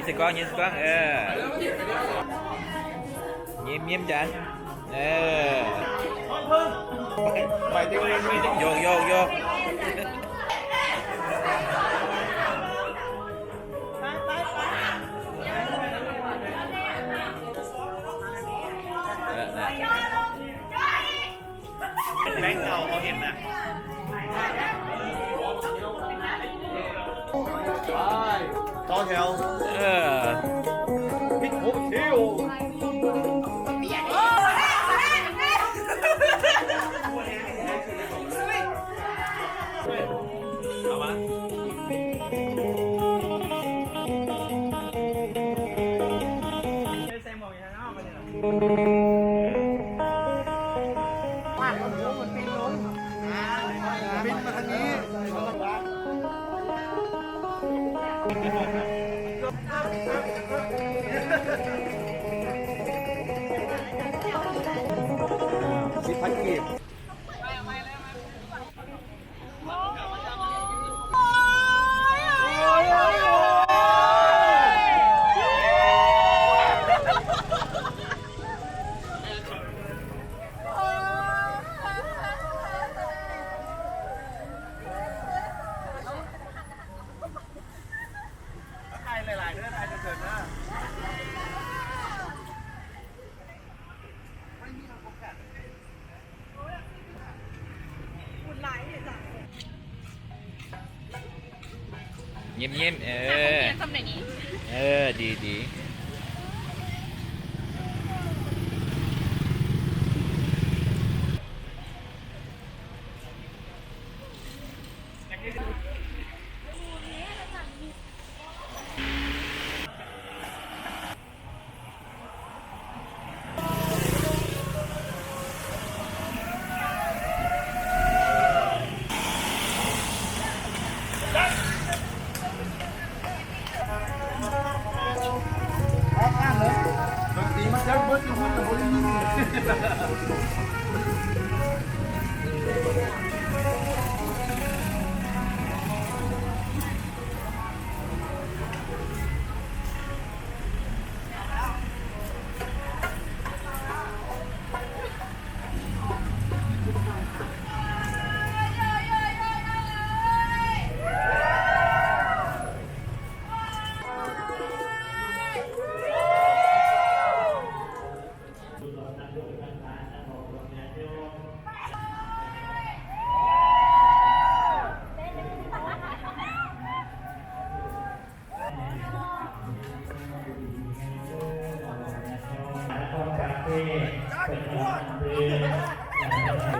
สิกล้องยิ้มสิกล้องยิ้มจันไปที่อื่นโยกแบงค์เก่าเขาเห็นนะต่อแถวพิษโคเที่ยวเอามาใส่หมวกอย่างนั้นเอามาเนี่ยว่าเขาโดนมันปีนล้นบินมาทางนี้10,000 กีบหลายๆเรื่องไทยจะเกิดนะยิ้มดี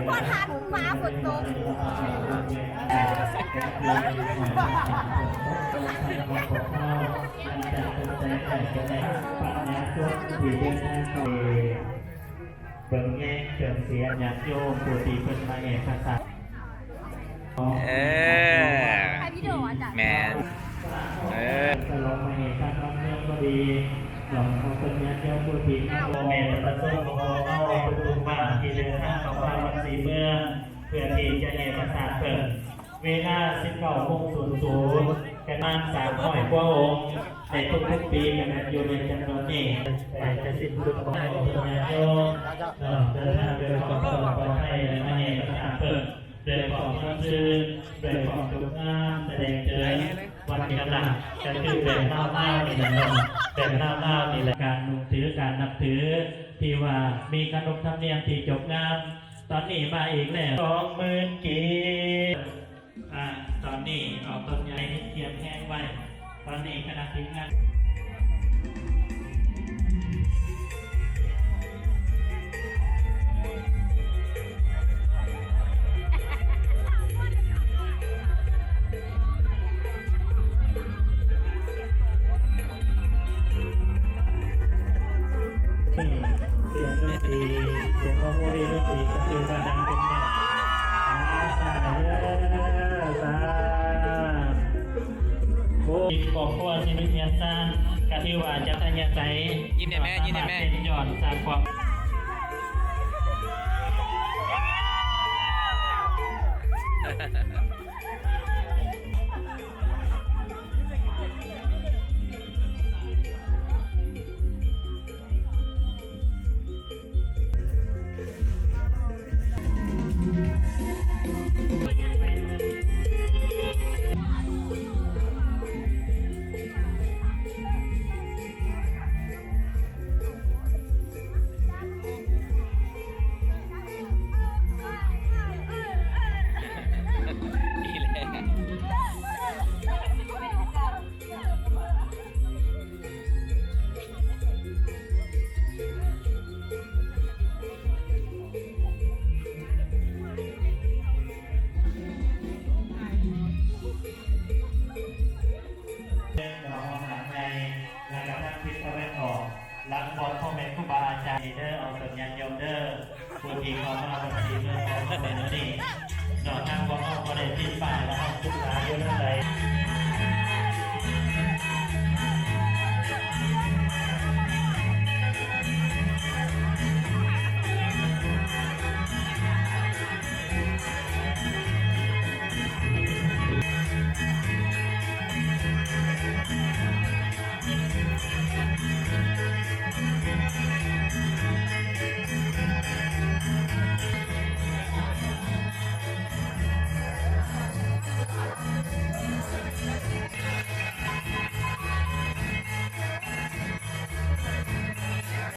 พอทันฟ้าฝนตกเบิ่งแง่เฉิมเสียญาติโยมผู้ที่เพิ่นมาเอกภาษาแมนสลงมาเอกการบ้านเมืองก็ดีหลวงพ่อเป็นญาติโยมผู้ที่โมเมนต์ประสงค์ของเราทุกบ้านที่เดินทางเข้ามาวัดศรีเมืองเพื่อที่จะเอกภาษาเปิดเวลา 19:00 กันมา300 กว่าองค์ในทุกๆปีกันอยู่ในจำนวนนี้แต่จะสิ้นสุดของญาติโยมเดินทางโดยความปลอดภัยและมาเอกภาษาเปิดโดยความชื่นโดยความสุขงามแสดงเจอวันกำลังจะคือเป็นเล่านี่แหละเป็นเล่านี่แหละการนุ่งถือการนับถือที่ว่ามีขนบธรรมเนียมที่จบงามตอนนี้มาอีกแล้ว20,000 กีบตอนนี้ออกต้นใหญ่เตรียมแห้งไว้ตอนนี้คณะทีมงานเสียงดนตรีเสียงของโมดีดนตรีก็คือการดังเป็นแนวโอ้ยบอกว่าชีวิตเนี่ยสร้างกะที่ว่าจะทำยังไงยิ้มได้แม่เป็นยอดสร้างความ วัดศรีเมืองของเมืองนี้นอกทางบอกเอาประเด็นที่ป่ายแล้วเอาศึกษาอยู่นั่นเลย